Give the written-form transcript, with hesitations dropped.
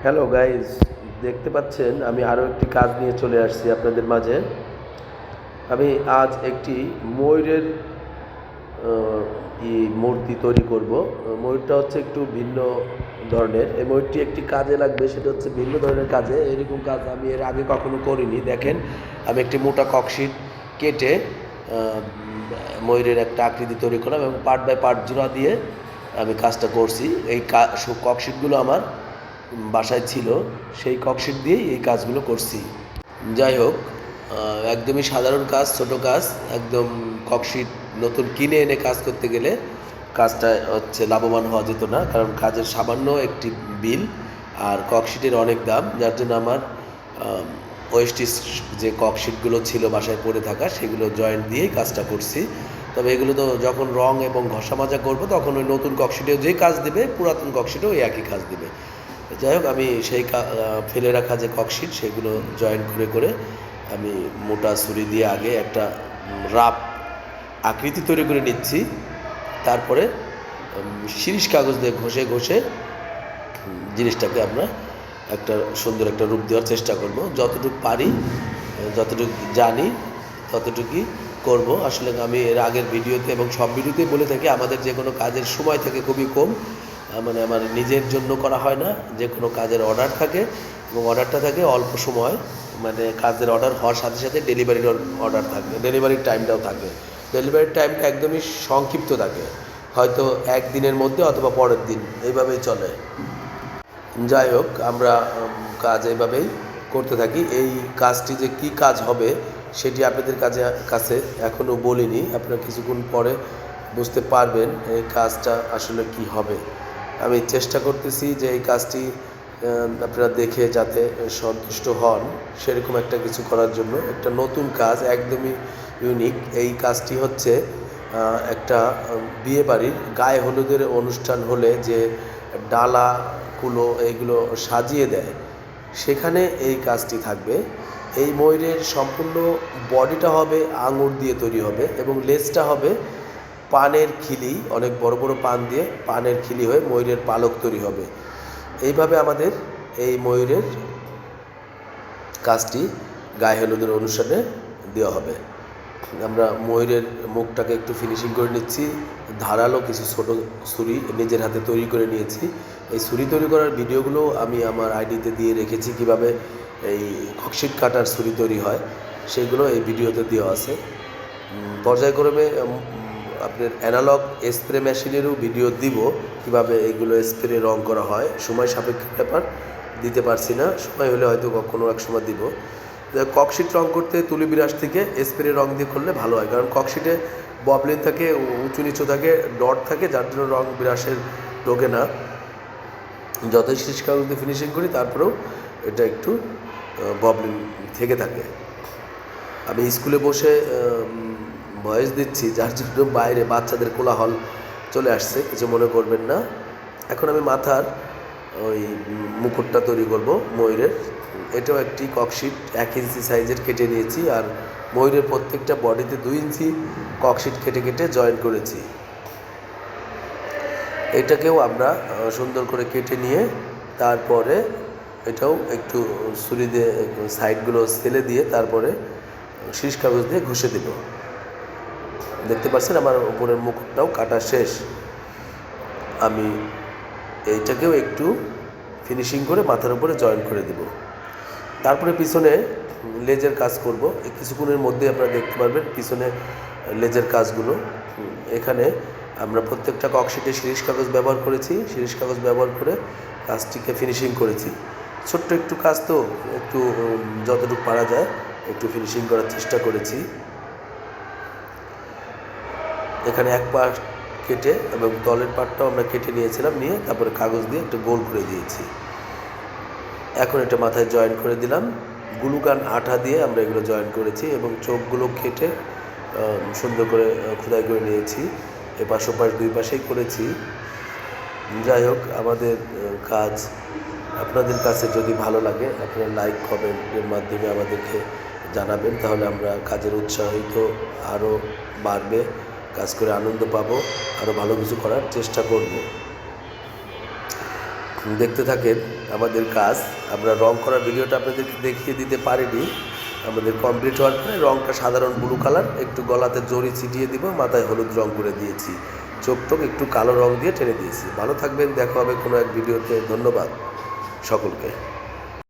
Hello guys, দেখতে পাচ্ছেন আমি আরও একটি কাজ নিয়ে চলে আসছি আপনাদের মাঝে। আমি আজ একটি ময়ূরের মূর্তি তৈরি করব। ময়ূরটা হচ্ছে একটু ভিন্ন ধরনের। এই ময়ূরটি একটি কাজে লাগবে, সেটা হচ্ছে ভিন্ন ধরনের কাজে। এরকম কাজ আমি এর আগে কখনো করিনি। দেখেন, আমি একটি মোটা ককশিট কেটে ময়ূরের একটা আকৃতি তৈরি করলাম এবং পার্ট বাই পার্ট জোড়া দিয়ে আমি কাজটা করছি। এই ককশিটগুলো আমার বাসায় ছিল, সেই ককশিট দিয়েই এই কাজগুলো করছি। যাই হোক, একদমই সাধারণ কাজ, ছোট কাজ। একদম ককশিট নতুন কিনে এনে কাজ করতে গেলে কাজটা হচ্ছে লাভবান হওয়া যেত না, কারণ কাজের সামান্য একটি বিল আর ককশিটের অনেক দাম, যার জন্য আমার ওয়েস্টিজ যে ককশিটগুলো ছিল বাসায় পড়ে থাকা, সেগুলো জয়েন্ট দিয়েই কাজটা করছি। তবে এগুলো তো যখন রং এবং ঘষা মাজা করবো, তখন ওই নতুন ককশিটেও যে কাজ দেবে, পুরাতন ককশিটেও ওই একই কাজ দেবে। যাই হোক, আমি সেই ফেলে রাখা যে ককশিট, সেগুলো জয়েন করে করে আমি মোটা ছুরি দিয়ে আগে একটা রাফ আকৃতি তৈরি করে নিচ্ছি। তারপরে শিরিষ কাগজ দিয়ে ঘষে ঘষে জিনিসটাকে আমরা একটা সুন্দর একটা রূপ দেওয়ার চেষ্টা করব। যতটুকু পারি, যতটুকু জানি, ততটুকুই করব। আসলে আমি এর আগের ভিডিওতে এবং সব ভিডিওতেই বলে থাকি, আমাদের যে কোনো কাজের সময় থাকে খুবই কম। মানে আমার নিজের জন্য করা হয় না, যে কোনো কাজের অর্ডার থাকে এবং অর্ডারটা থাকে অল্প সময়। মানে কাজের অর্ডার হওয়ার সাথে সাথে ডেলিভারির অর্ডার থাকে, ডেলিভারির টাইমটাও থাকে। ডেলিভারির টাইমটা একদমই সংক্ষিপ্ত থাকে, হয়তো একদিনের মধ্যে অথবা পরের দিন, এইভাবেই চলে। যাই হোক, আমরা কাজ এইভাবেই করতে থাকি। এই কাজটি যে কি কাজ হবে সেটি আপনাদের কাছে এখনও বলিনি। আপনারা কিছুক্ষণ পরে বুঝতে পারবেন এই কাজটা আসলে কি হবে। আমি চেষ্টা করতেছি যে এই কাজটি আপনারা দেখে যাতে সন্তুষ্ট হন, সেরকম একটা কিছু করার জন্য। একটা নতুন কাজ, একদমই ইউনিক। এই কাজটি হচ্ছে একটা বিয়েবাড়ির গায়ে হলুদের অনুষ্ঠান হলে যে ডালা কুলো এইগুলো সাজিয়ে দেয়, সেখানে এই কাজটি থাকবে। এই ময়ূরের সম্পূর্ণ বডিটা হবে আঙুর দিয়ে তৈরি হবে এবং লেজটা হবে পানের খিলি, অনেক বড় বড় পান দিয়ে পানের খিলি হয়ে ময়ূরের পালক তৈরি হবে। এইভাবে আমাদের এই ময়ূরের কাজটি গায়ে হলুদের অনুষ্ঠানে দেওয়া হবে। আমরা ময়ূরের মুখটাকে একটু ফিনিশিং করে নিচ্ছি। ধারালো কিছু ছোট ছুরি নিজের হাতে তৈরি করে নিয়েছি। এই ছুরি তৈরি করার ভিডিওগুলো আমি আমার আইডিতে দিয়ে রেখেছি, কিভাবে এই ককশিট কাটার ছুরি তৈরি হয় সেগুলো এই ভিডিওতে দেওয়া আছে। পর্যায়ক্রমে আপনার অ্যানালগ স্প্রে মেশিনেরও ভিডিও দিব, কিভাবে এইগুলো স্প্রে রং করা হয়। সময় সাপেক্ষ ব্যাপার, দিতে পারছি না, সময় হলে হয়তো কোনো এক সময় দিব। ককশিট রং করতে তুলি বিরাস থেকে স্প্রে রং দিয়ে করলে ভালো হয়, কারণ ককশিটে ববলিন থাকে, উঁচু নিচু থাকে, ডট থাকে, যার জন্য রং বিরাসের ঢোকে না। যতই শিরিষ কাগজ দিয়ে ফিনিশিং করি, তারপরেও এটা একটু ববলিন থেকে থাকে। আমি স্কুলে বসে ভয়েস দিচ্ছি, যার জন্য বাইরে বাচ্চাদের কোলাহল চলে আসছে, কিছু মনে করবেন না। এখন আমি মাথার ওই মুকুটটা তৈরি করব ময়ূরের। এটাও একটি ককশিট 1 ইঞ্চি সাইজের কেটে নিয়েছি, আর ময়ূরের প্রত্যেকটা বডিতে 2 ইঞ্চি ককশিট কেটে কেটে জয়েন করেছি। এটাকেও আমরা সুন্দর করে কেটে নিয়ে তারপরে এটাও একটু ছুরি দিয়ে সাইডগুলো সেলে দিয়ে তারপরে শিরিষ কাগজ দিয়ে ঘষে দেব। দেখতে পাচ্ছেন আমার উপরের মুকুটটাও কাটা শেষ। আমি এইটাকেও একটু ফিনিশিং করে মাথার উপরে জয়েন করে দেব। তারপরে পিছনে লেজের কাজ করব। এই কিছুক্ষণের মধ্যে আপনারা দেখতে পারবেন পিছনে লেজের কাজগুলো। এখানে আমরা প্রত্যেকটা ককশিটে শিরিষ কাগজ ব্যবহার করেছি, শিরিষ কাগজ ব্যবহার করে কাজটিকে ফিনিশিং করেছি। ছোট্ট একটু কাজ তো, একটু যতটুকু পারা যায় একটু ফিনিশিং করার চেষ্টা করেছি। এখানে এক পাশ কেটে এবং তলের পাটটাও আমরা কেটে নিয়েছিলাম, নিয়ে তারপরে কাগজ দিয়ে একটু গোল করে দিয়েছি। এখন এটা মাথায় জয়েন করে দিলাম। গ্লুগান আঠা দিয়ে আমরা এগুলো জয়েন করেছি এবং চোখগুলো কেটে সুন্দর করে খোদাই করে নিয়েছি। এপাশ ওপাশ দুই পাশেই করেছি। যাই হোক, আমাদের কাজ আপনাদের কাছে যদি ভালো লাগে, আপনারা লাইক কমেন্টের মাধ্যমে আমাদেরকে জানাবেন, তাহলে আমরা কাজের উৎসাহিত আরও বাড়বে, কাজ করে আনন্দ পাবো, আরও ভালো কিছু করার চেষ্টা করব। দেখতে থাকেন আমাদের কাজ। আমরা রং করার ভিডিওটা আপনাদেরকে দেখিয়ে দিতে পারিনি। আমাদের কমপ্লিট হওয়ার পরে রংটা সাধারণ ব্লু কালার, একটু গলাতে জড়ি ছিটিয়ে দিব, মাথায় হলুদ রং করে দিয়েছি, চোখ টোক একটু কালো রং দিয়ে টেনে দিয়েছি। ভালো থাকবেন, দেখা হবে কোনো এক ভিডিওতে। ধন্যবাদ সকলকে।